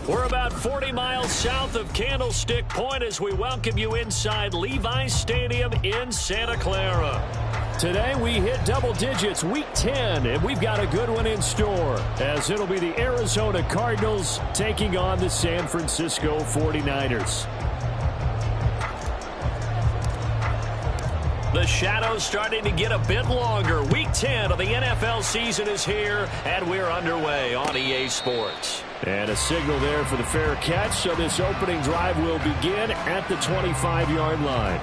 We're about 40 miles south of Candlestick Point as we welcome you inside Levi's Stadium in Santa Clara. Today we hit double digits, week 10, and we've got a good one in store as it'll be the Arizona Cardinals taking on the San Francisco 49ers. The shadows starting to get a bit longer. Week 10 of the NFL season is here, and we're underway on EA Sports. And a signal there for the fair catch, so this opening drive will begin at the 25-yard line.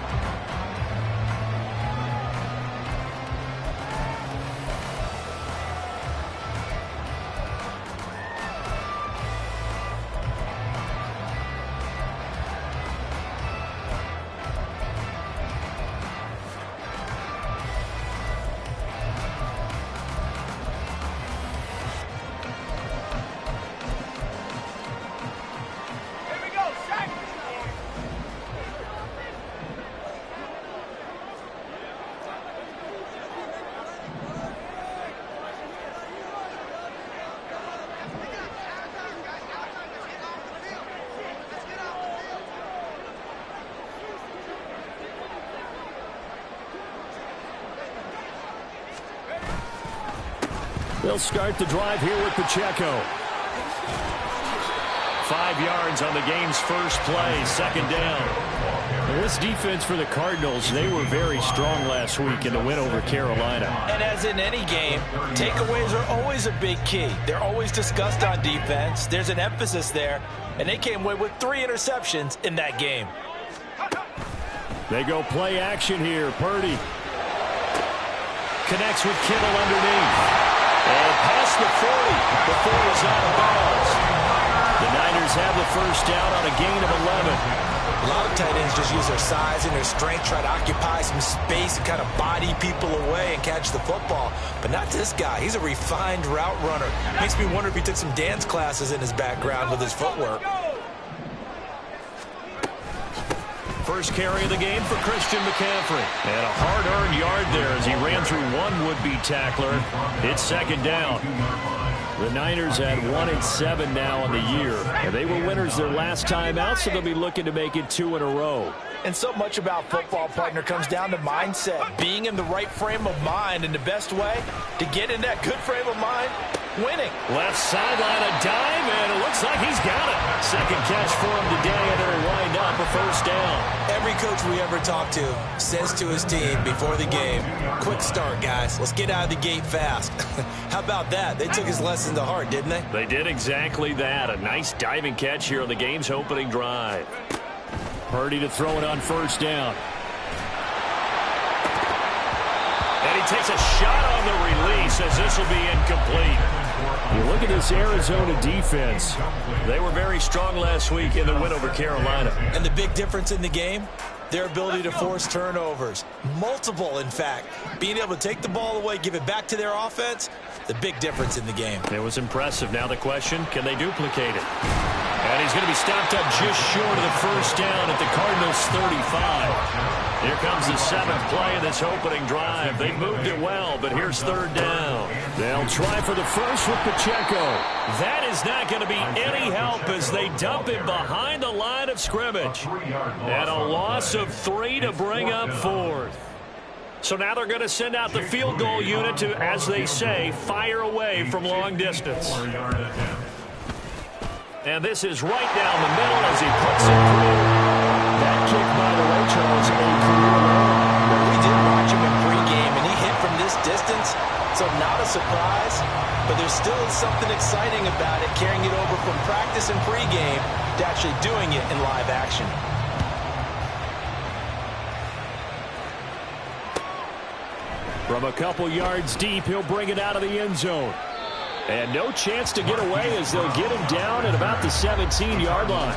They'll start the drive here with Pacheco. 5 yards on the game's first play, second down. And this defense for the Cardinals, they were very strong last week in the win over Carolina. And as in any game, takeaways are always a big key. They're always discussed on defense. There's an emphasis there, and they came away with 3 interceptions in that game. They go play action here. Purdy connects with Kittle underneath. And past the 40 before he's out of bounds. The Niners have the first down on a gain of 11. A lot of tight ends just use their size and their strength, try to occupy some space and kind of body people away and catch the football. But not this guy. He's a refined route runner. Makes me wonder if he took some dance classes in his background with his footwork. First carry of the game for Christian McCaffrey. And a hard-earned yard there as he ran through one would-be tackler. It's second down. The Niners had 1-7 now on the year. And they were winners their last time out, so they'll be looking to make it 2 in a row. And so much about football, partner, comes down to mindset. Being in the right frame of mind, and the best way to get in that good frame of mind, winning. Left sideline, a dive, and it looks like he's got it. Second catch for him today, and it'll wind up a first down. Every coach we ever talk to says to his team before the game, quick start, guys. Let's get out of the gate fast. How about that? They took his lesson to heart, didn't they? They did exactly that. A nice diving catch here on the game's opening drive. Purdy to throw it on first down. And he takes a shot on the release as this will be incomplete. You look at this Arizona defense. They were very strong last week in the win over Carolina. And the big difference in the game, their ability to force turnovers. Multiple, in fact. Being able to take the ball away, give it back to their offense, the big difference in the game. It was impressive. Now the question, can they duplicate it? And he's going to be stopped up just short of the first down at the Cardinals' 35. Here comes the 7th play of this opening drive. They moved it well, but here's third down. They'll try for the first with Pacheco. That is not going to be any help as they dump him behind the line of scrimmage. And a loss of 3 to bring up 4th. So now they're going to send out the field goal unit to, as they say, fire away from long distance. And this is right down the middle as he puts it through. That kick, by the way, Charles, a career low. We did watch him in pregame, and he hit from this distance, so not a surprise. But there still is something exciting about it, carrying it over from practice and pregame to actually doing it in live action. From a couple yards deep, he'll bring it out of the end zone. And no chance to get away as they'll get him down at about the 17-yard line.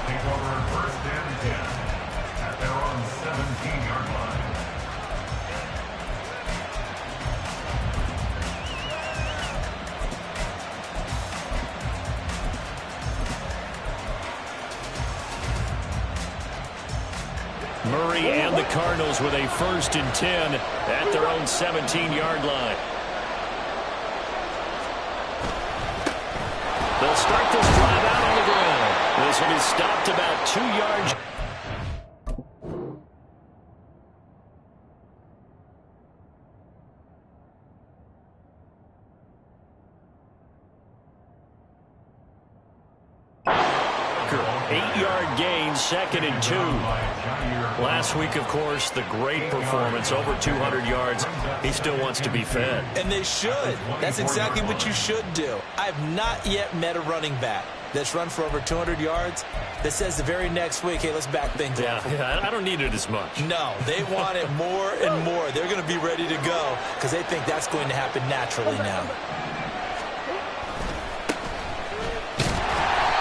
Murray and the Cardinals with a 1st and 10 at their own 17-yard line. They'll start this drive out on the ground. This will be stopped about 2 yards. Eight-yard gain, 2nd and 2. Last week, of course, the great performance, over 200 yards. He still wants to be fed. And they should. That's exactly what you should do. I have not yet met a running back that's run for over 200 yards that says the very next week, hey, let's back things up. Yeah, I don't need it as much. No, they want it more and more. They're going to be ready to go because they think that's going to happen naturally now.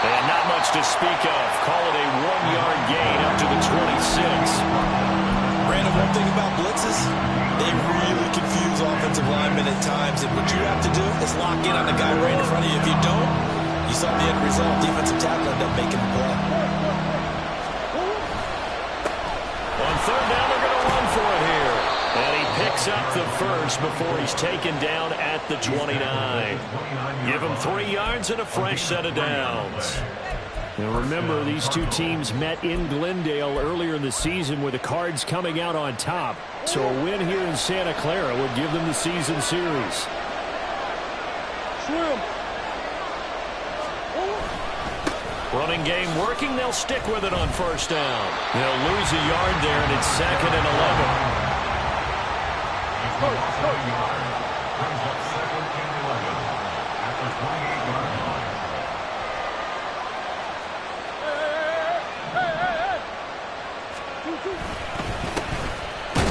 And not much to speak of. Call it a 1-yard gain up to the 26. Brandon, one thing about blitzes, they really confuse offensive linemen at times. And what you have to do is lock in on the guy right in front of you. If you don't, you saw the end result. Defensive tackle ended up making the play. On 3rd down, they're going to run for it here. And he picks up the first before he's taken down at the 29. Give him 3 yards and a fresh set of downs. Now remember, these two teams met in Glendale earlier in the season with the Cards coming out on top. So a win here in Santa Clara would give them the season series. Running game working. They'll stick with it on 1st down. They'll lose a yard there, and it's 2nd and 11.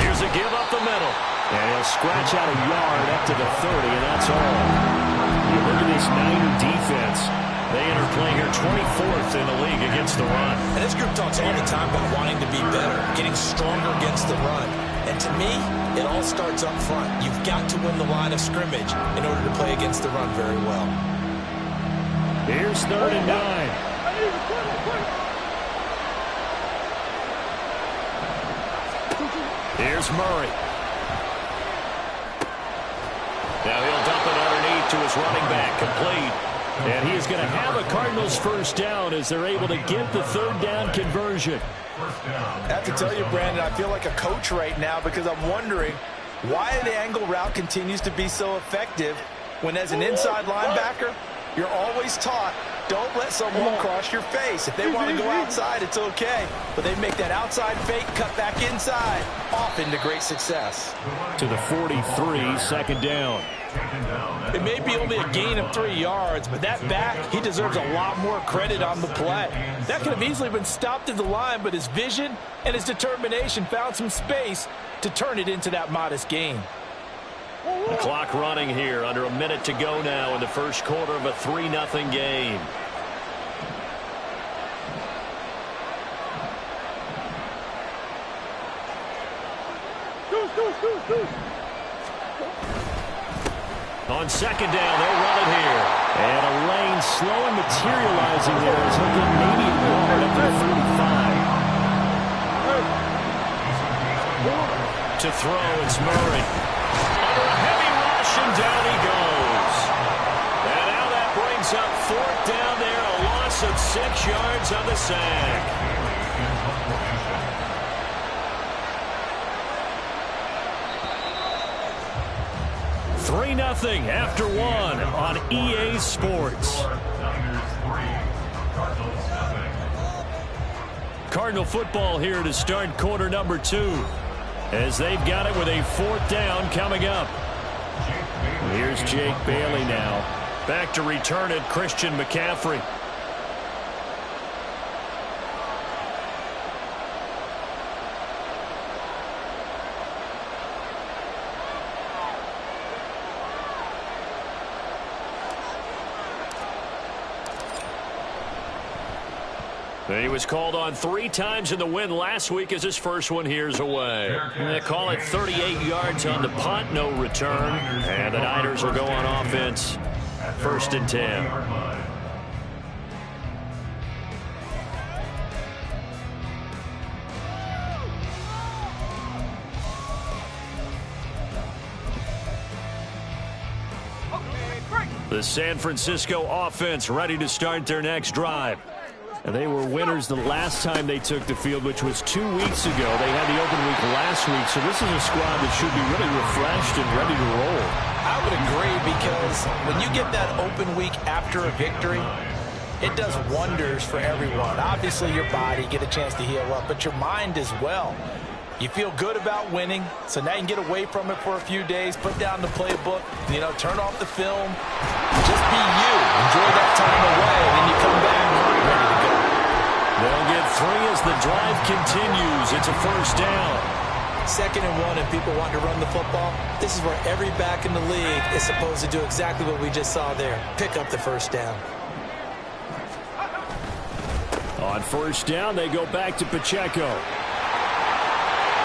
Here's a give up the middle. And he'll scratch out a yard up to the 30, and that's all. You look at this Niner defense. They enter play here 24th in the league against the run. And this group talks all the time about wanting to be better, getting stronger against the run. And to me, it all starts up front. You've got to win the line of scrimmage in order to play against the run very well. Here's 3rd and 9. Here's Murray. Now he'll dump it underneath to his running back, complete. And he is going to have a Cardinals 1st down as they're able to get the 3rd down conversion. I have to tell you, Brandon, I feel like a coach right now because I'm wondering why the angle route continues to be so effective when as an inside linebacker, you're always taught, don't let someone cross your face. If they want to go outside, it's okay. But they make that outside fake, cut back inside, often to great success. To the 43, 2nd down. It may be only a gain of 3 yards, but that back, he deserves a lot more credit on the play. That could have easily been stopped at the line, but his vision and his determination found some space to turn it into that modest gain. The clock running here, under a minute to go now in the 1st quarter of a 3-0 game. On 2nd down, they'll run it here. And a lane slowly materializing there as he'll get maybe a yard up to the 35. To throw, it's Murray. Under a heavy rush, and down he goes. And now that brings up 4th down there, a loss of 6 yards on the sack. 3-0 after 1 on EA Sports. Cardinal football here to start quarter number 2. As they've got it with a 4th down coming up. Here's Jake Bailey now. Back to return it, Christian McCaffrey. He was called on 3 times in the win last week as his first one here's away. They call it 38 yards on the punt, no return. And the Niners will go on offense. 1st and 10. The San Francisco offense ready to start their next drive. And they were winners the last time they took the field, which was 2 weeks ago. They had the open week last week, so this is a squad that should be really refreshed and ready to roll. I would agree, because when you get that open week after a victory, it does wonders for everyone. Obviously, your body, get a chance to heal up, but your mind as well. You feel good about winning, so now you can get away from it for a few days, put down the playbook, turn off the film, just be you. Enjoy that time away, and then you come back ready to go. They'll get 3 as the drive continues. It's a first down. 2nd and 1, and people want to run the football. This is where every back in the league is supposed to do exactly what we just saw there. Pick up the first down. On first down, they go back to Pacheco.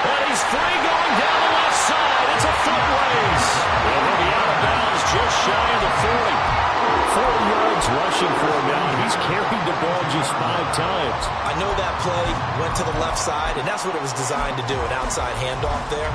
And he's free going down the left side. It's a foot race. And he'll be out of bounds just shy of the 40. 40 yards rushing for him now. He's carried the ball just 5 times. I know that play went to the left side, and that's what it was designed to do, an outside handoff there.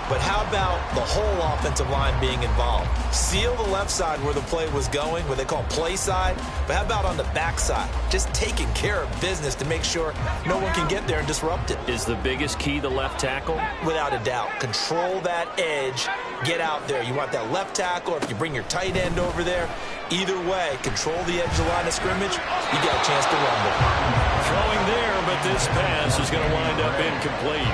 But how about the whole offensive line being involved? Seal the left side where the play was going, what they call play side. But how about on the back side? Just taking care of business to make sure no one can get there and disrupt it. Is the biggest key the left tackle? Without a doubt. Control that edge. Get out there. You want that left tackle, or if you bring your tight end over there, either way, control the edge of the line of scrimmage, you got a chance to rumble. Throwing there, but this pass is going to wind up incomplete.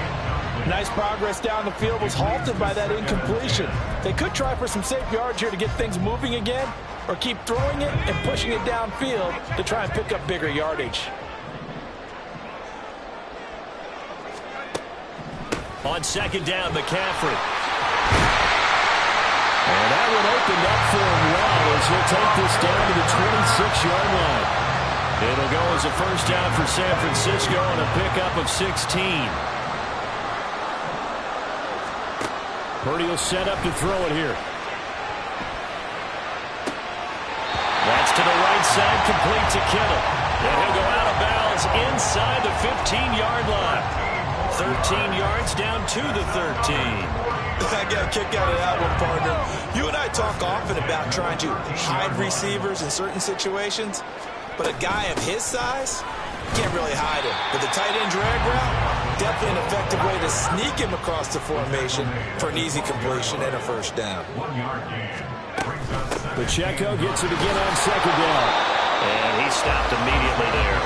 Nice progress down the field, was halted by that incompletion. They could try for some safe yards here to get things moving again, or keep throwing it and pushing it downfield to try and pick up bigger yardage. On 2nd down, McCaffrey. And that one opened up for him well as he'll take this down to the 26-yard line. It'll go as a first down for San Francisco and a pickup of 16. Purdy will set up to throw it here. That's to the right side, complete to Kittle. And he'll go out of bounds inside the 15-yard line. 13 yards down to the 13. I got a kick out of that one, partner. You and I talk often about trying to hide receivers in certain situations, but a guy of his size, can't really hide him. But the tight end drag route, definitely an effective way to sneak him across the formation for an easy completion and a first down. Pacheco gets it again on 2nd down. And he stopped immediately there.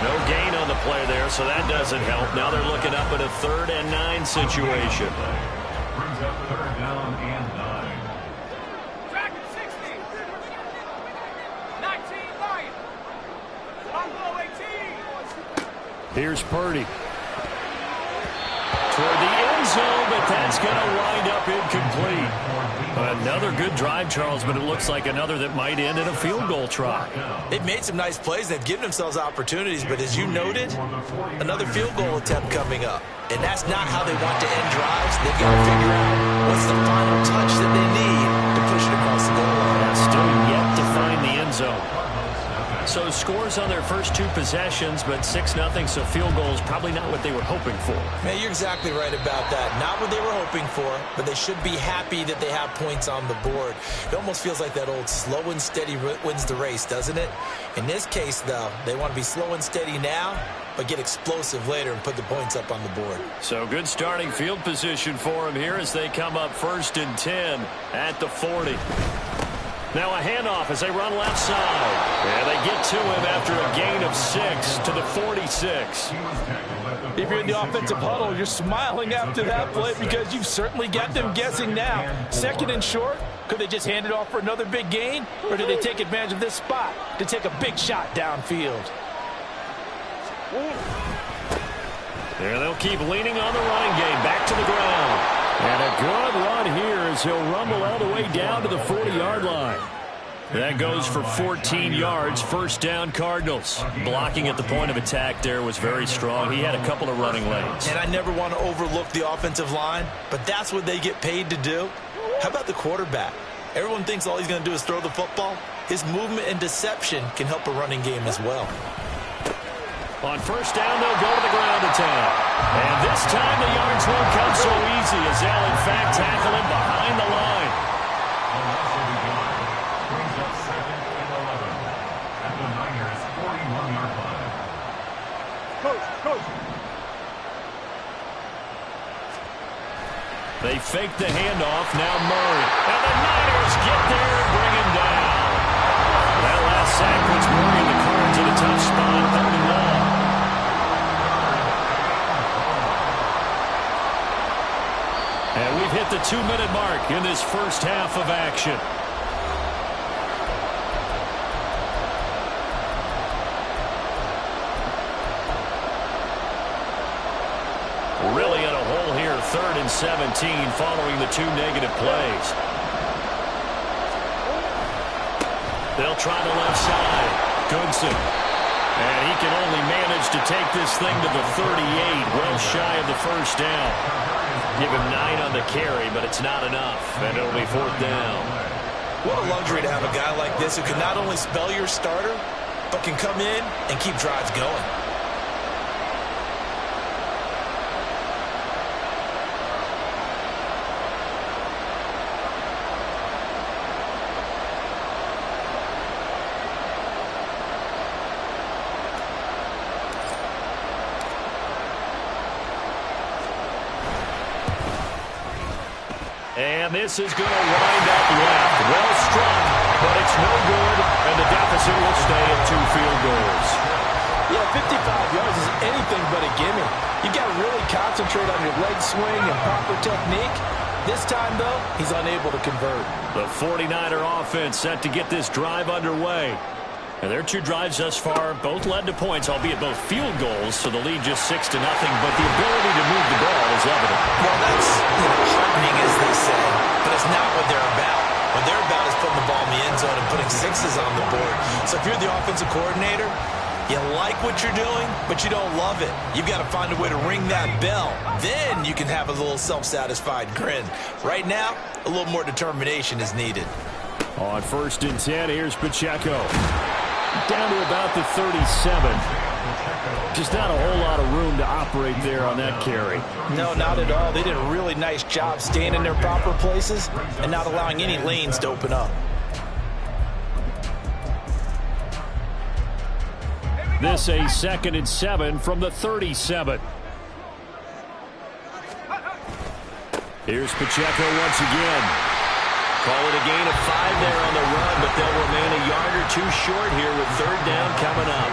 No gain on the play there, so that doesn't help. Now they're looking up at a 3rd and 9 situation. Brings up 3rd down and 9. Track 60. 19 Lions. Combo 18. Here's Purdy. Toward the end zone, but that's going to wind up incomplete. Another good drive, Charles, but it looks like another that might end in a field goal try. They've made some nice plays. They've given themselves opportunities, but as you noted, another field goal attempt coming up. And that's not how they want to end drives. They've got to figure out what's the final touch that they need to push it across the goal line. Still yet to find the end zone. So scores on their first 2 possessions, but 6-0, so field goals probably not what they were hoping for. Man, you're exactly right about that. Not what they were hoping for, but they should be happy that they have points on the board. It almost feels like that old slow and steady wins the race, doesn't it? In this case, though, they want to be slow and steady now, but get explosive later and put the points up on the board. So good starting field position for them here as they come up 1st and 10 at the 40. Now a handoff as they run left side. And they get to him after a gain of 6 to the 46. If you're in the offensive huddle, you're smiling after that play because you've certainly got them guessing now. 2nd and short, could they just hand it off for another big gain? Or did they take advantage of this spot to take a big shot downfield? There they'll keep leaning on the running game. Back to the ground. And a good run here as he'll rumble all the way down to the 40-yard line. That goes for 14 yards. First down, Cardinals. Blocking at the point of attack there was very strong. He had a couple of running lanes. And I never want to overlook the offensive line, but that's what they get paid to do. How about the quarterback? Everyone thinks all he's going to do is throw the football. His movement and deception can help a running game as well. On first down, they'll go to the ground attack. And this time the yards won't come so easy as they'll, in fact, tackle him behind the line. Brings up 2nd and 11 at the Niners' 41-yard line. Coach. They fake the handoff. Now Murray. And the Niners get there and bring him down. That last sack puts Murray in the Cards in a tough spot. 3rd and long. And we've hit the 2-minute mark in this first half of action. Really in a hole here, 3rd and 17 following the 2 negative plays. They'll try the left side. Goodson. And he can only manage to take this thing to the 38, well shy of the first down. Give him 9 on the carry, but it's not enough, and it'll be 4th down. What a luxury to have a guy like this who can not only spell your starter, but can come in and keep drives going. And this is going to wind up left. Well struck, but it's no good, and the deficit will stay at 2 field goals. Yeah, 55 yards is anything but a gimme. You got to really concentrate on your leg swing and proper technique. This time, though, he's unable to convert. The 49er offense set to get this drive underway. And their 2 drives thus far both led to points, albeit both field goals, so the lead just 6-0, but the ability to move the ball is evident. Well, that's heartening, as they say, but it's not what they're about. What they're about is putting the ball in the end zone and putting 6s on the board. So if you're the offensive coordinator, you like what you're doing, but you don't love it. You've got to find a way to ring that bell. Then you can have a little self-satisfied grin. Right now, a little more determination is needed. On 1st and 10, here's Pacheco. Down to about the 37. Just not a whole lot of room to operate there on that carry. No, not at all. They did a really nice job staying in their proper places and not allowing any lanes to open up. This a 2nd and 7 from the 37. Here's Pacheco once again. Call it a gain of 5 there on the run, but they'll remain a yard or 2 short here with 3rd down coming up.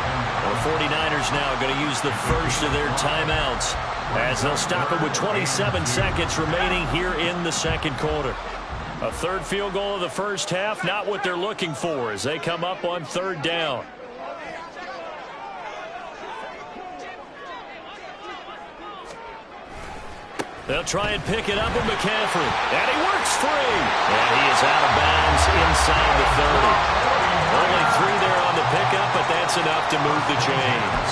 The 49ers now going to use the first of their timeouts as they'll stop it with 27 seconds remaining here in the 2nd quarter. A 3rd field goal of the first half, not what they're looking for as they come up on 3rd down. They'll try and pick it up with McCaffrey. And he works free. And he is out of bounds inside the 30. Only 3 there on the pickup, but that's enough to move the chains.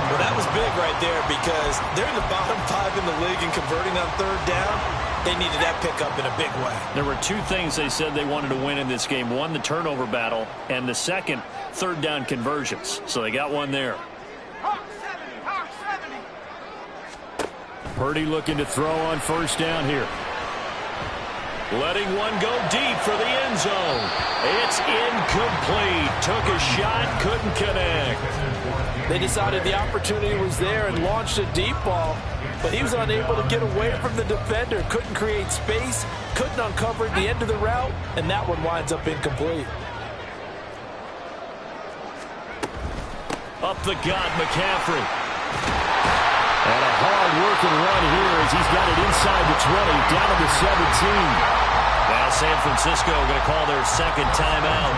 Well, that was big right there because they're in the bottom 5 in the league and converting on 3rd down. They needed that pickup in a big way. There were 2 things they said they wanted to win in this game. 1, the turnover battle, and the second, 3rd down conversions. So they got 1 there. Purdy looking to throw on 1st down here. Letting 1 go deep for the end zone. It's incomplete. Took a shot, couldn't connect. They decided the opportunity was there and launched a deep ball, but he was unable to get away from the defender. Couldn't create space, couldn't uncover the end of the route, and that one winds up incomplete. Up the gut, McCaffrey. And a hard-working run here as he's got it inside the 20, down to the 17. Now San Francisco going to call their 2nd timeout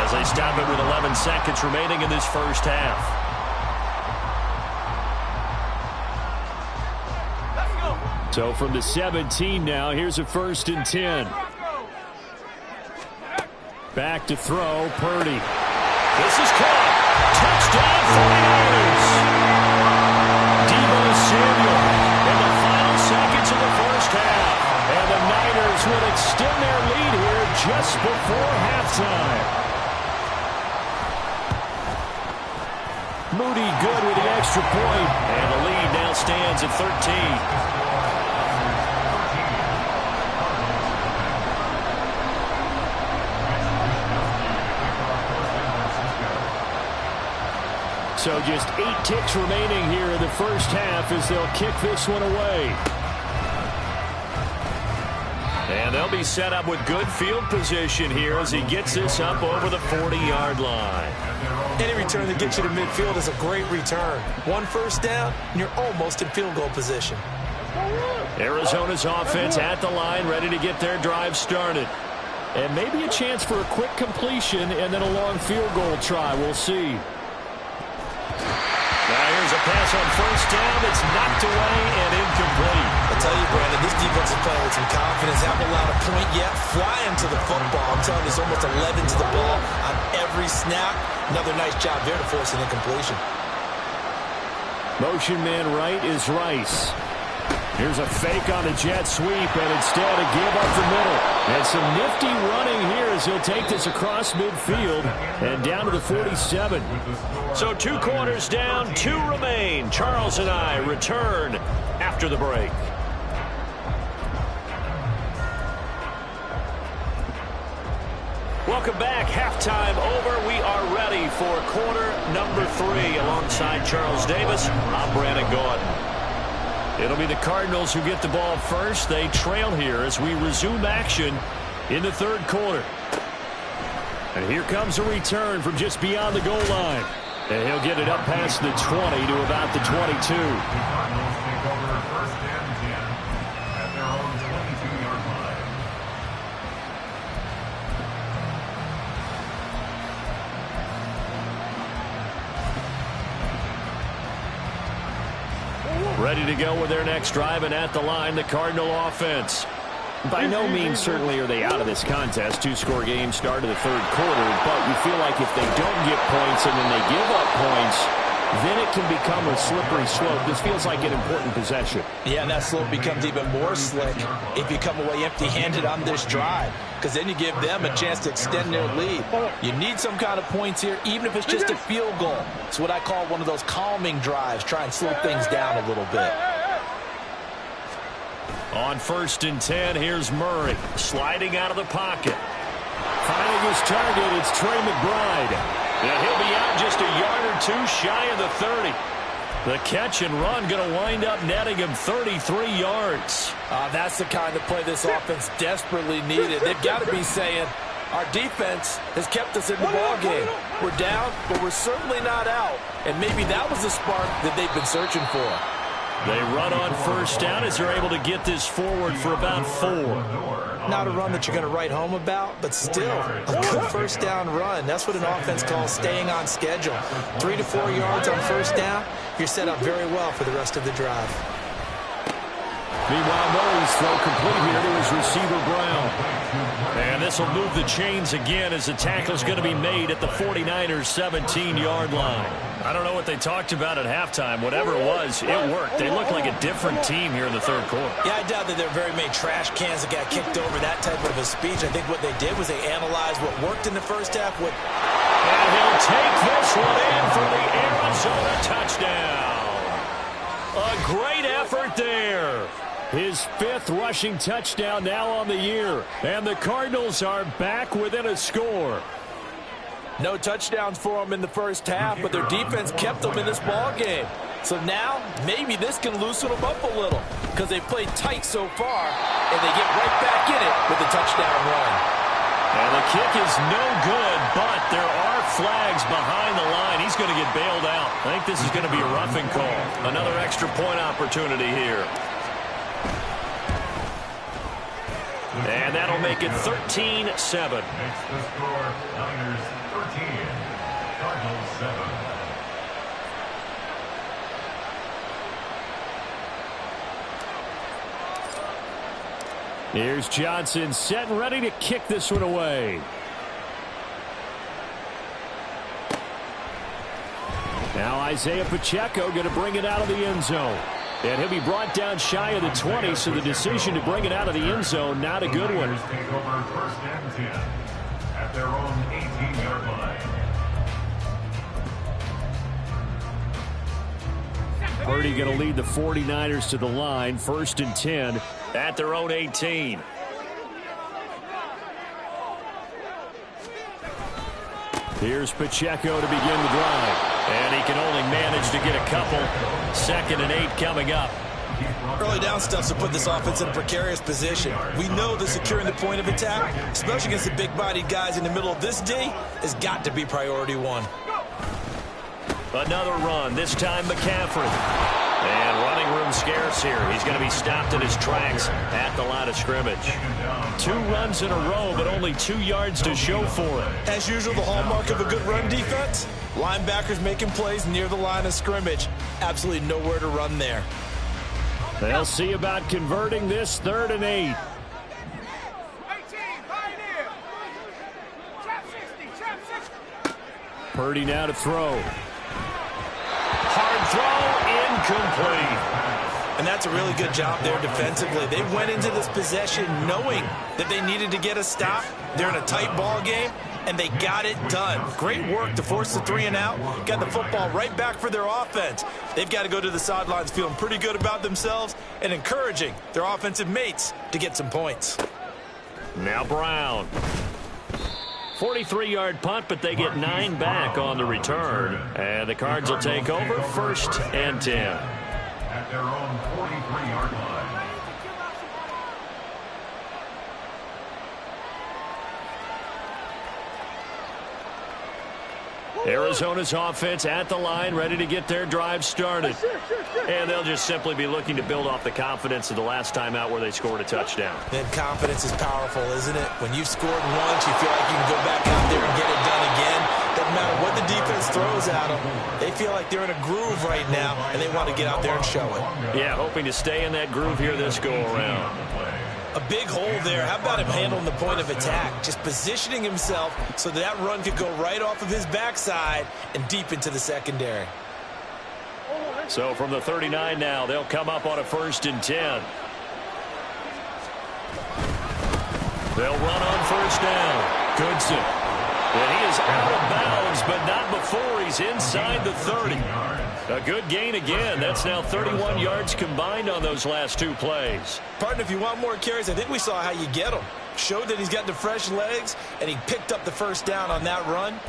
as they stop it with 11 seconds remaining in this first half. So from the 17 now, here's a 1st and 10. Back to throw, Purdy. This is caught. Touchdown 49ers. Samuel in the final seconds of the first half. And the Niners will extend their lead here just before halftime. Moody good with the extra point. And the lead now stands at 13. So just 8 ticks remaining here in the first half as they'll kick this one away. And they'll be set up with good field position here as he gets this up over the 40-yard line. Any return that gets you to midfield is a great return. 1 first down, and you're almost in field goal position. Arizona's offense at the line, ready to get their drive started. And maybe a chance for a quick completion and then a long field goal try. We'll see. Now here's a pass on first down. It's knocked away and incomplete. I tell you, Brandon, this defense is playing with some confidence. Haven't allowed a point yet. Flying to the football. I'm telling you, there's almost 11 to the ball on every snap. Another nice job there to force an incompletion. Motion man right is Rice. Here's a fake on the jet sweep, and instead a give up the middle. And some nifty running here as he'll take this across midfield and down to the 47. So 2 quarters down, 2 remain. Charles and I return after the break. Welcome back. Halftime over. We are ready for quarter number 3. Alongside Charles Davis, I'm Brandon Gordon. It'll be the Cardinals who get the ball first. They trail here as we resume action in the third quarter. And here comes a return from just beyond the goal line. And he'll get it up past the 20 to about the 22. The Cardinals take over first and 10 at their own 22-yard line. Ready to go with their next drive, and at the line, the Cardinal offense. By no means certainly are they out of this contest. 2-score game start of the third quarter, but you feel like if they don't get points and then they give up points, then it can become a slippery slope. This feels like an important possession. Yeah, and that slope becomes even more slick if you come away empty-handed on this drive, because then you give them a chance to extend their lead. You need some kind of points here, even if it's just a field goal. It's what I call one of those calming drives. Try and slow things down a little bit. On first and 10, here's Murray sliding out of the pocket. Finding his target, it's Trey McBride. And he'll be out just a yard or 2 shy of the 30. The catch and run going to wind up netting him 33 yards. That's the kind of play this offense desperately needed. They've got to be saying, our defense has kept us in the ball game. We're down, but we're certainly not out. And maybe that was the spark that they've been searching for. They run on first down as they're able to get this forward for about 4. Not a run that you're going to write home about, but still a good first down run. That's what an offense calls staying on schedule. 3 to 4 yards on first down, you're set up very well for the rest of the drive. Meanwhile, Murray's throw complete here to his receiver, Brown. And this will move the chains again as the tackle's going to be made at the 49ers' 17-yard line. I don't know what they talked about at halftime. Whatever it was, it worked. They look like a different team here in the third quarter. Yeah, I doubt that there are very many trash cans that got kicked over that type of a speech. I think what they did was they analyzed what worked in the first half. And he'll take this one in for the Arizona touchdown. A great effort there. His 5th rushing touchdown now on the year. And the Cardinals are back within a score. No touchdowns for them in the first half, but their defense kept them in this ball game. So now, maybe this can loosen them up a little, because they've played tight so far, and they get right back in it with a touchdown run. And the kick is no good, but there are flags behind the line. He's going to get bailed out. I think this is going to be a roughing call. Another extra point opportunity here. And that'll make it 13-7. Makes the score Niners 13, Cardinals 7. Here's Johnson set and ready to kick this one away. Now Isaiah Pacheco going to bring it out of the end zone. And he'll be brought down shy of the 20, so the decision to bring it out of the end zone, not a good one. Take over first and 10 at their own 18-yard line. Purdy going to lead the 49ers to the line, first and 10 at their own 18. Here's Pacheco to begin the drive. And he can only manage to get a couple. 2nd and 8 coming up. Early down stuff to put this offense in a precarious position. We know that securing the point of attack, especially against the big-bodied guys in the middle of this D, has got to be priority one. Another run, this time McCaffrey. And running room scarce here. He's going to be stopped in his tracks at the line of scrimmage. 2 runs in a row, but only 2 yards to show for it. As usual, the hallmark of a good run defense, linebackers making plays near the line of scrimmage. Absolutely nowhere to run there. They'll see about converting this 3rd and 8. Purdy now to throw. Hard throw, incomplete. And that's a really good job there defensively. They went into this possession knowing that they needed to get a stop. They're in a tight ball game, and they got it done. Great work to force the 3 and out. Got the football right back for their offense. They've got to go to the sidelines feeling pretty good about themselves and encouraging their offensive mates to get some points. Now Brown. 43-yard punt, but they get 9 back on the return. And the Cards will take over 1st and 10. At their own 43-yard line. Arizona's offense at the line, ready to get their drive started. And they'll just simply be looking to build off the confidence of the last time out where they scored a touchdown. And confidence is powerful, isn't it? When you've scored once, you feel like you can go back out there and get it done again. Doesn't matter what the defense throws at them. They feel like they're in a groove right now, and they want to get out there and show it. Yeah, hoping to stay in that groove here this go-around. A big hole there. How about him handling the point of attack? Just positioning himself so that run could go right off of his backside and deep into the secondary. So from the 39 now, they'll come up on a 1st and 10. They'll run on 1st down. Goodson. And he is out of bounds, but not before he's inside the 30. A good gain again. That's now 31 yards combined on those last 2 plays. Partner, if you want more carries, I think we saw how you get them. Showed that he's got the fresh legs, and he picked up the 1st down on that run.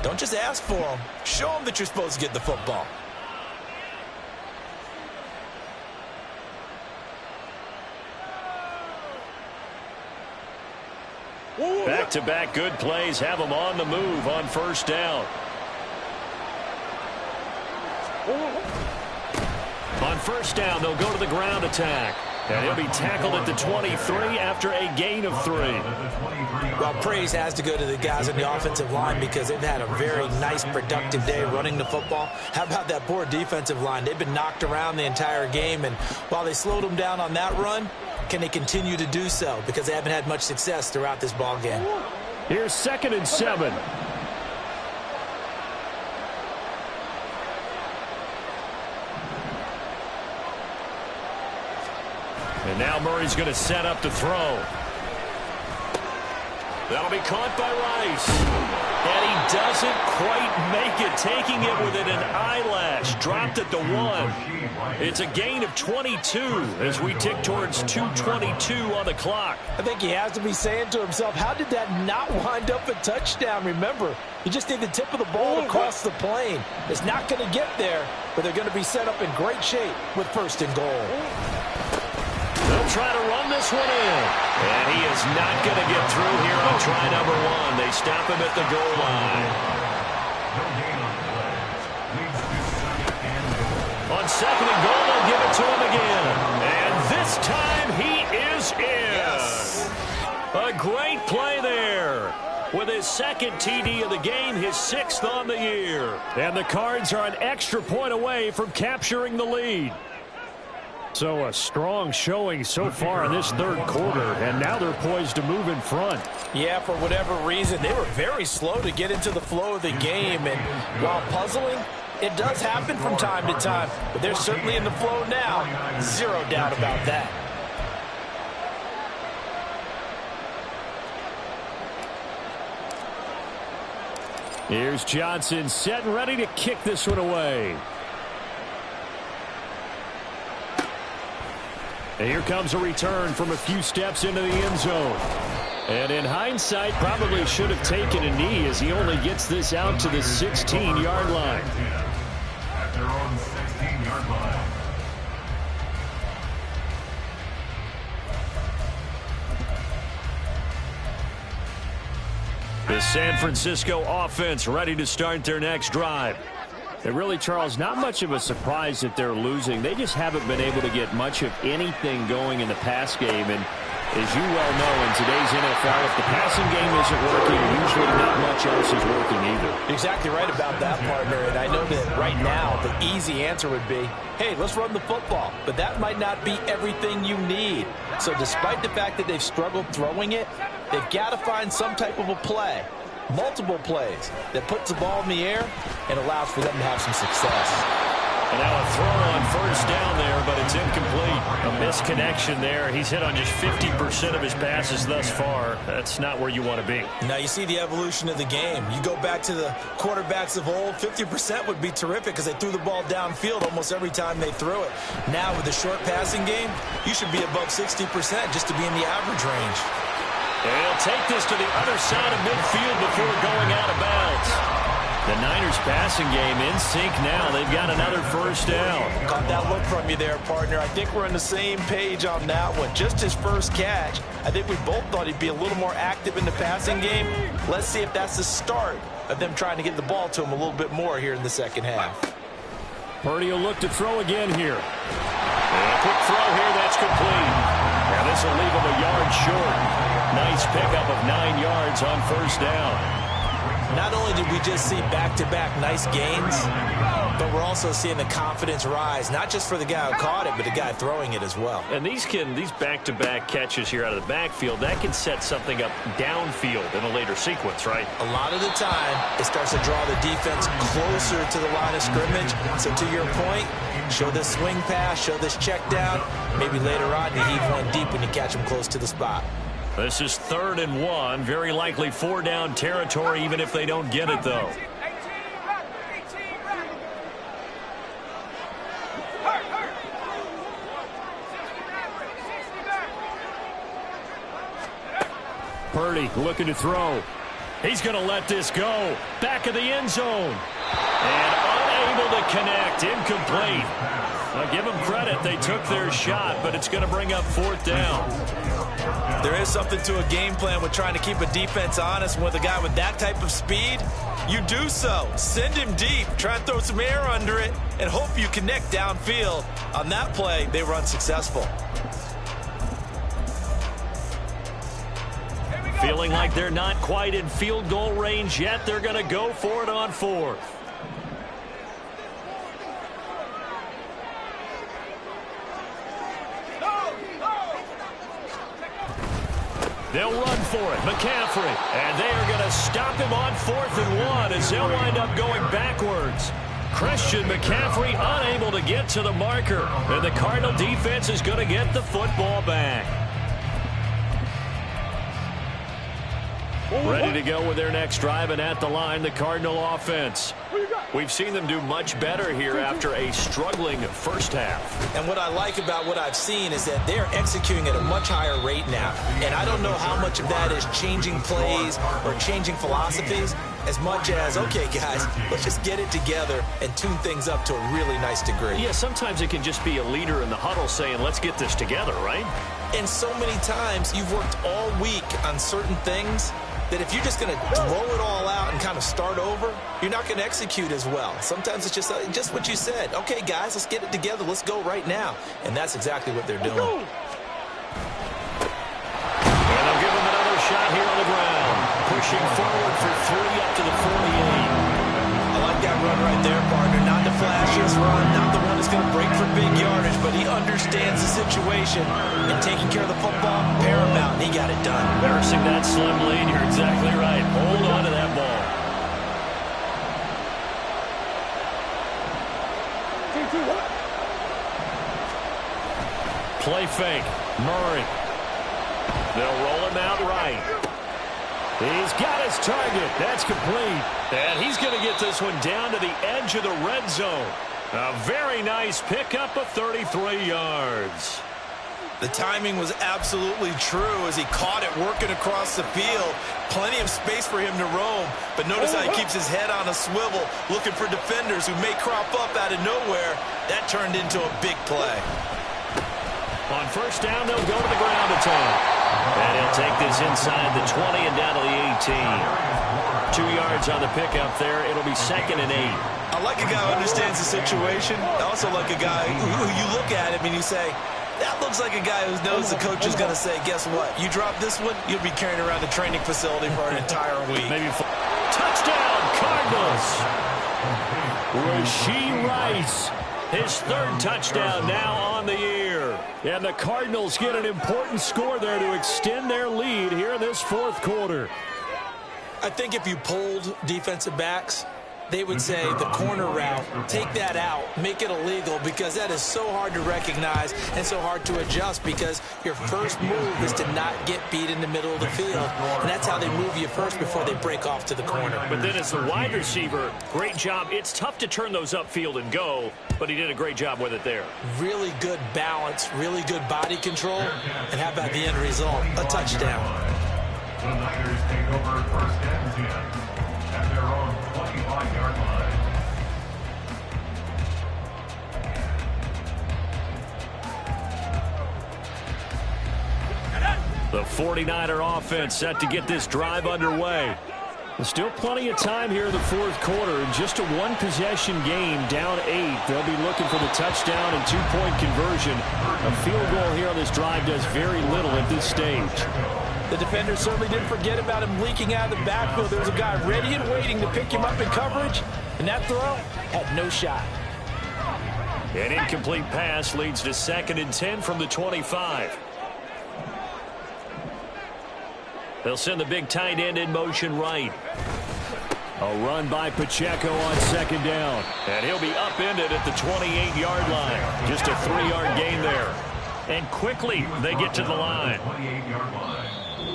Don't just ask for them. Show them that you're supposed to get the football. Back-to-back good plays have them on the move on 1st down. On 1st down, they'll go to the ground attack. And he'll be tackled at the 23 after a gain of 3. Well, praise has to go to the guys on the offensive line because they've had a very nice, productive day running the football. How about that poor defensive line? They've been knocked around the entire game, and while they slowed them down on that run, can they continue to do so? Because they haven't had much success throughout this ball game. Here's 2nd and 7. And now Murray's going to set up to throw. That'll be caught by Rice. And he doesn't quite make it, taking it within an eyelash. Dropped at the 1. It's a gain of 22 as we tick towards 2:22 on the clock. I think he has to be saying to himself, how did that not wind up a touchdown? Remember, you just need the tip of the ball across the plane. It's not going to get there, but they're going to be set up in great shape with 1st and goal. They'll try to run this one in. And he is not going to get through here on try number 1. They stop him at the goal line. On 2nd and goal, they'll give it to him again. And this time he is in. Yes. A great play there. With his 2nd TD of the game, his 6th on the year. And the Cards are an extra point away from capturing the lead. So a strong showing so far in this 3rd quarter, and now they're poised to move in front. Yeah, for whatever reason, they were very slow to get into the flow of the game, and while puzzling, it does happen from time to time, but they're certainly in the flow now. Zero doubt about that. Here's Johnson set and ready to kick this one away. And here comes a return from a few steps into the end zone. And in hindsight, probably should have taken a knee as he only gets this out to the 16-yard line. At their own 16-yard line. The San Francisco offense ready to start their next drive. And really, Charles, not much of a surprise that they're losing. They just haven't been able to get much of anything going in the pass game. And as you well know, in today's NFL, if the passing game isn't working, usually not much else is working either. You're exactly right about that, partner. And I know that right now the easy answer would be, hey, let's run the football. But that might not be everything you need. So despite the fact that they've struggled throwing it, they've got to find some type of a play, multiple plays, that puts the ball in the air and allows for them to have some success. And now a throw on first down there, but it's incomplete. A misconnection there. He's hit on just 50% of his passes thus far. That's not where you want to be. Now you see the evolution of the game. You go back to the quarterbacks of old, 50% would be terrific because they threw the ball downfield almost every time they threw it. Now with the short passing game, you should be above 60% just to be in the average range. And he'll take this to the other side of midfield before going out of bounds. The Niners passing game in sync now. They've got another first down. Caught that look from you there, partner. I think we're on the same page on that one. Just his first catch. I think we both thought he'd be a little more active in the passing game. Let's see if that's the start of them trying to get the ball to him a little bit more here in the second half. Purdy will look to throw again here. And a quick throw here, that's complete. Now this will leave him a yard short. Nice pickup of 9 yards on first down. Not only did we just see back-to-back nice gains, but we're also seeing the confidence rise, not just for the guy who caught it, but the guy throwing it as well. And these back-to-back catches here out of the backfield, that can set something up downfield in a later sequence, right? A lot of the time, it starts to draw the defense closer to the line of scrimmage. So to your point, show this swing pass, show this check down. Maybe later on you heave one deep when you catch them close to the spot. This is 3rd and 1. Very likely 4-down territory, even if they don't get it, though. Purdy looking to throw. He's going to let this go. Back of the end zone. And unable to connect. Incomplete. I'll give them credit. They took their shot, but it's going to bring up 4th down. There is something to a game plan with trying to keep a defense honest. With a guy with that type of speed, you do so. Send him deep. Try and throw some air under it and hope you connect downfield. On that play, they were unsuccessful. Feeling like they're not quite in field goal range yet. They're going to go for it on 4th. They'll run for it. McCaffrey. And they are going to stop him on 4th and 1 as they'll wind up going backwards. Christian McCaffrey unable to get to the marker. And the Cardinal defense is going to get the football back. Ready to go with their next drive, and at the line, the Cardinal offense. We've seen them do much better here after a struggling first half. And what I like about what I've seen is that they're executing at a much higher rate now. And I don't know how much of that is changing plays or changing philosophies as much as, okay, guys, let's just get it together and tune things up to a really nice degree. Yeah, sometimes it can just be a leader in the huddle saying, let's get this together, right? And so many times you've worked all week on certain things that if you're just going to throw it all out and kind of start over, you're not going to execute as well. Sometimes it's just what you said. Okay, guys, let's get it together. Let's go right now. And that's exactly what they're doing. And they'll give him another shot here on the ground. Pushing forward for 3 up to the 48. I like that run right there, partner. Not the flashiest run, not the one that's going to break for big yardage, but he understands the situation, and taking care of the football, paramount, and he got it done. Nursing that slim lead, you're exactly right. Hold on to that ball. Play fake. Murray. They'll roll him out right. He's got his target. That's complete. And he's going to get this one down to the edge of the red zone. A very nice pickup of 33 yards. The timing was absolutely true as he caught it working across the field. Plenty of space for him to roam, but notice how he keeps his head on a swivel, looking for defenders who may crop up out of nowhere. That turned into a big play. On first down, they'll go to the ground attack. And he'll take this inside the 20 and down to the 18. 2 yards on the pickup there. It'll be 2nd and 8. I like a guy who understands the situation. I also like a guy who you look at him and you say, that looks like a guy who knows the coach is going to say, guess what? You drop this one, you'll be carrying around the training facility for an entire week. Maybe touchdown, Cardinals. Rashee Rice, his 3rd touchdown now on the year. And the Cardinals get an important score there to extend their lead here in this 4th quarter. I think if you polled defensive backs, they would say the corner route, take that out, make it illegal, because that is so hard to recognize and so hard to adjust, because your first move is to not get beat in the middle of the field. And that's how they move you first before they break off to the corner. But then as the wide receiver, great job. It's tough to turn those upfield and go, but he did a great job with it there. Really good balance, really good body control, and how about the end result? A touchdown. The Niners take over 1st and 10 at their own 25-yard line. The 49er offense set to get this drive underway. There's still plenty of time here in the 4th quarter. In just a 1-possession game, down 8. They'll be looking for the touchdown and 2-point conversion. A field goal here on this drive does very little at this stage. The defender certainly didn't forget about him leaking out of the backfield. There was a guy ready and waiting to pick him up in coverage, and that throw had no shot. An incomplete pass leads to 2nd and 10 from the 25. They'll send the big tight end in motion right. A run by Pacheco on 2nd down. And he'll be upended at the 28-yard line. Just a 3-yard gain there. And quickly they get to the line.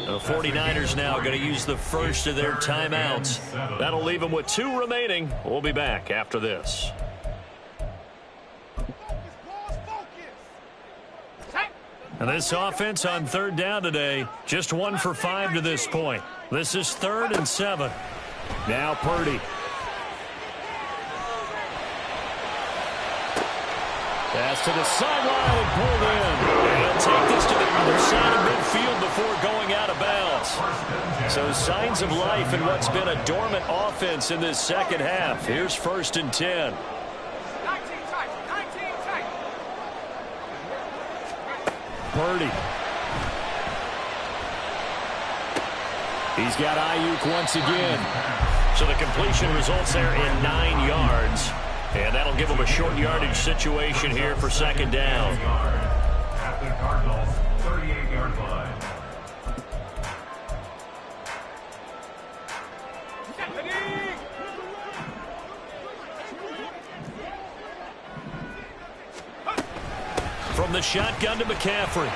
The 49ers now going to use the first of their timeouts. That'll leave them with 2 remaining. We'll be back after this. And this offense on 3rd down today, just 1 for 5 to this point. This is 3rd and 7. Now Purdy. Pass to the sideline and pulled in. And he'll take this to the other side of midfield before going out of bounds. So signs of life in what's been a dormant offense in this 2nd half. Here's 1st and 10. Purdy. He's got Ayuk once again. So the completion results there in 9 yards. And that'll give him a short yardage situation here for 2nd down. At the Cardinals 38-yard line. From the shotgun to McCaffrey.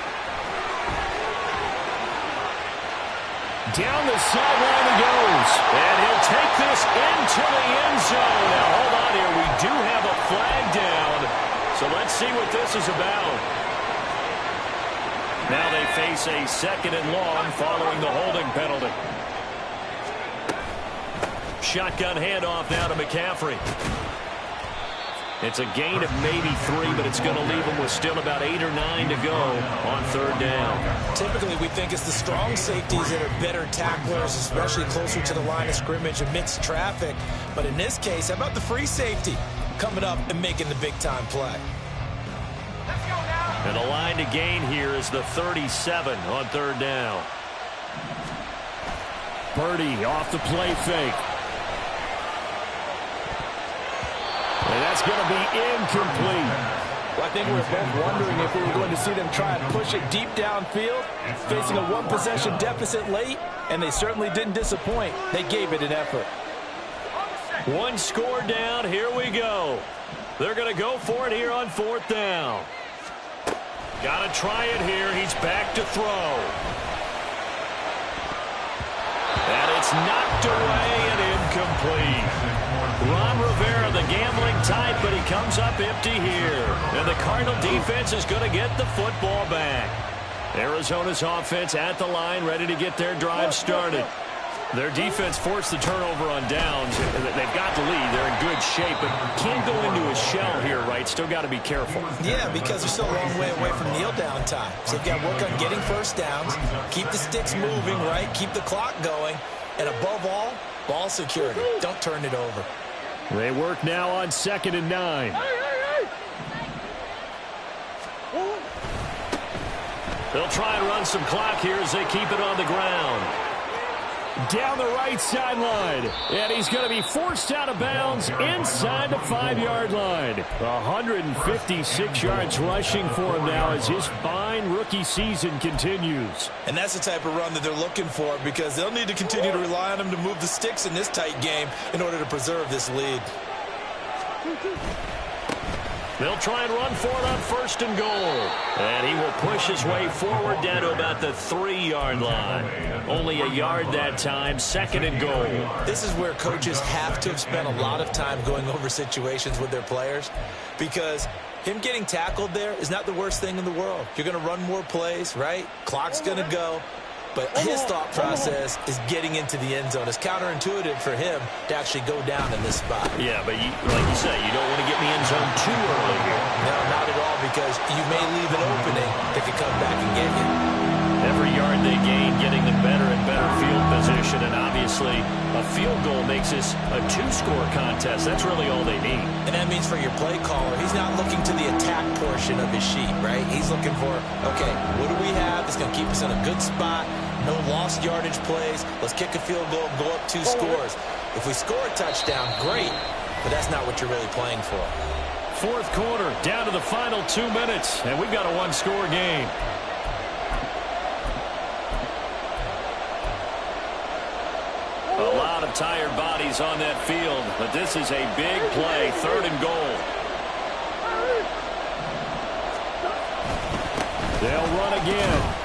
Down the sideline he goes. And he'll take this into the end zone. Now, hold on here. We do have a flag down. So let's see what this is about. Now they face a 2nd and long following the holding penalty. Shotgun handoff now to McCaffrey. It's a gain of maybe 3, but it's going to leave them with still about 8 or 9 to go on 3rd down. Typically, we think it's the strong safeties that are better tacklers, especially closer to the line of scrimmage amidst traffic. But in this case, how about the free safety coming up and making the big-time play? And the line to gain here is the 37 on 3rd down. Purdy off the play fake. And that's going to be incomplete. Well, I think we were both wondering if we were going to see them try and push it deep downfield, facing a 1-possession deficit late, and they certainly didn't disappoint. They gave it an effort. 1 score down. Here we go. They're going to go for it here on 4th down. Got to try it here. He's back to throw. And it's knocked away and incomplete. Ron Rivera, the gambling type, but he comes up empty here. And the Cardinal defense is going to get the football back. Arizona's offense at the line, ready to get their drive started. Their defense forced the turnover on downs. They've got the lead. They're in good shape, but can't go into a shell here, right? Still got to be careful. Yeah, because they're still a long way away from kneel down time. So they've got to work on getting first downs, keep the sticks moving, right? Keep the clock going. And above all, ball security. Don't turn it over. They work now on 2nd and 9. They'll try and run some clock here as they keep it on the ground. Down the right sideline. And he's going to be forced out of bounds inside the 5-yard line. 156 yards rushing for him now as his fine rookie season continues. And that's the type of run that they're looking for, because they'll need to continue to rely on him to move the sticks in this tight game in order to preserve this lead. They'll try and run for it on 1st and goal. And he will push his way forward down to about the 3-yard line. Only a yard that time, 2nd and goal. This is where coaches have to have spent a lot of time going over situations with their players, because him getting tackled there is not the worst thing in the world. You're going to run more plays, right? Clock's going to go. But his thought process is getting into the end zone. It's counterintuitive for him to actually go down in this spot. Yeah, but like you say, you don't want to get in the end zone too early here. No, not at all, because you may leave an opening that could come back and get you. Every yard they gain, getting them better and better field position, and obviously a field goal makes this a 2-score contest. That's really all they need. And that means for your play caller, he's not looking to the attack portion of his sheet, right? He's looking for, okay, what do we have that's going to keep us in a good spot? No lost yardage plays. Let's kick a field goal, go up 2 scores. If we score a touchdown, great, but that's not what you're really playing for. 4th quarter, down to the final 2 minutes, and we've got a 1-score game. A lot of tired bodies on that field, but this is a big play, 3rd and goal. They'll run again.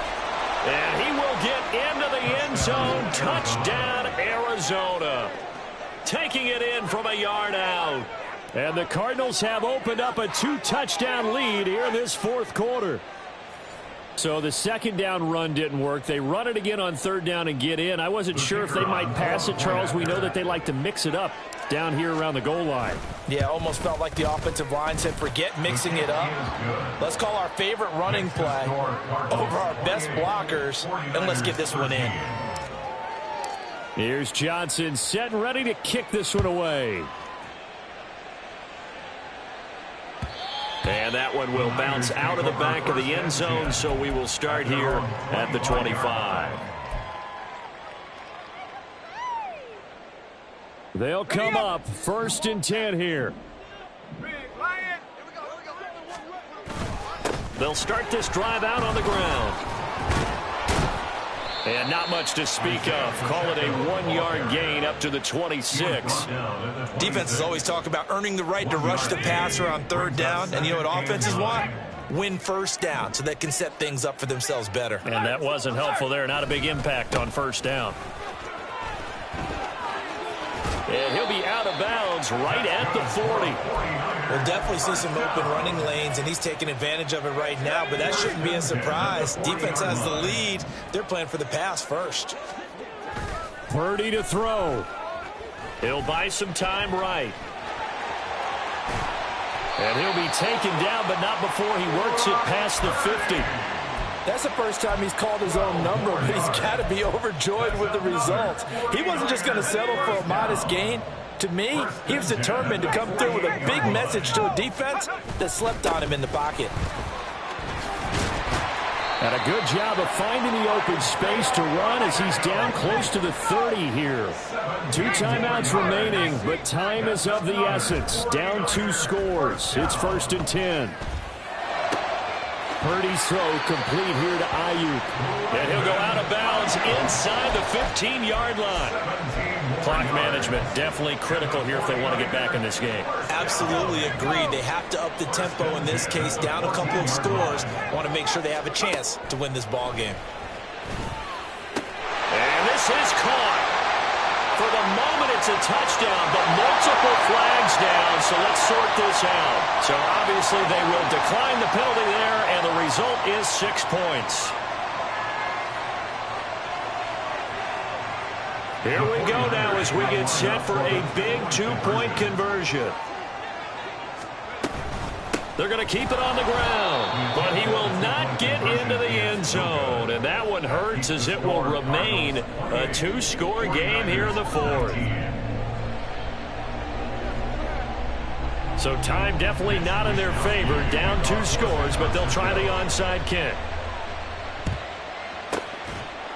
And he will get into the end zone. Touchdown, Arizona. Taking it in from a yard out. And the Cardinals have opened up a 2-touchdown lead here in this 4th quarter. So the 2nd down run didn't work. They run it again on 3rd down and get in. I wasn't sure if they might pass it, Charles. We know that they like to mix it up down here around the goal line. Yeah, almost felt like the offensive line said, forget mixing it up. Let's call our favorite running play over our best blockers, and let's get this one in. Here's Johnson set and ready to kick this one away. And that one will bounce out of the back of the end zone, so we will start here at the 25. They'll come up 1st and 10 here. They'll start this drive out on the ground. And not much to speak of. Call it a 1-yard gain up to the 26. Defenses always talk about earning the right to rush the passer on 3rd down. And you know what offenses want? Win 1st down so they can set things up for themselves better. And that wasn't helpful there. Not a big impact on 1st down. And he'll be out of bounds right at the 40. We'll definitely see some open running lanes, and he's taking advantage of it right now, but that shouldn't be a surprise. Defense has the lead. They're playing for the pass first. Purdy to throw. He'll buy some time right. And he'll be taken down, but not before he works it past the 50. That's the first time he's called his own number, but he's got to be overjoyed with the result. He wasn't just going to settle for a modest gain. To me, he was determined to come through with a big message to a defense that slept on him in the pocket. And a good job of finding the open space to run as he's down close to the 30 here. 2 timeouts remaining, but time is of the essence. Down 2 scores. It's 1st and 10. Purdy's throw complete here to Ayuk. And he'll go out of bounds inside the 15-yard line. Clock management definitely critical here if they want to get back in this game. Absolutely agreed. They have to up the tempo in this case, down a couple of scores. Want to make sure they have a chance to win this ball game. And this is caught. For the moment, it It's a touchdown, but multiple flags down, so let's sort this out. So obviously they will decline the penalty there, and the result is 6 points. Here we go now as we get set for a big 2-point conversion. They're going to keep it on the ground, but he will not get into the end zone. And that one hurts as it will remain a 2-score game here in the fourth. So time definitely not in their favor. Down 2 scores, but they'll try the onside kick.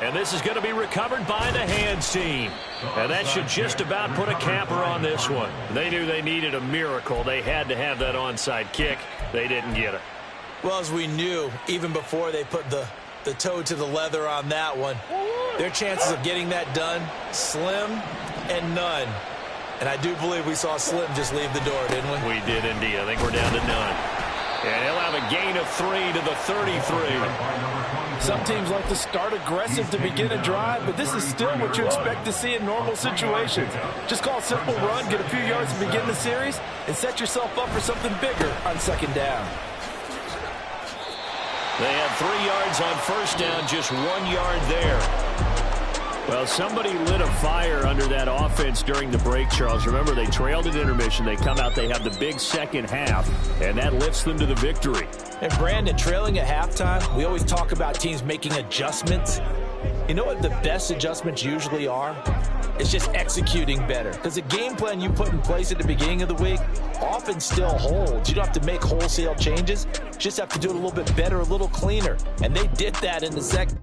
And this is going to be recovered by the hands team. And that should just about put a capper on this one. They knew they needed a miracle. They had to have that onside kick. They didn't get it. Well, as we knew, even before they put the toe to the leather on that one, their chances of getting that done, slim and none. And I do believe we saw Slim just leave the door, didn't we? We did indeed. I think we're down to none. And he'll have a gain of 3 to the 33. Some teams like to start aggressive to begin a drive, but this is still what you expect to see in normal situations. Just call a simple run, get a few yards to begin the series, and set yourself up for something bigger on second down. They had 3 yards on first down, just 1 yard there. Well, somebody lit a fire under that offense during the break, Charles. Remember, they trailed at intermission. They come out, they have the big second half, and that lifts them to the victory. And, Brandon, trailing at halftime, we always talk about teams making adjustments. You know what the best adjustments usually are? It's just executing better. Because the game plan you put in place at the beginning of the week often still holds. You don't have to make wholesale changes. You just have to do it a little bit better, a little cleaner. And they did that in the second.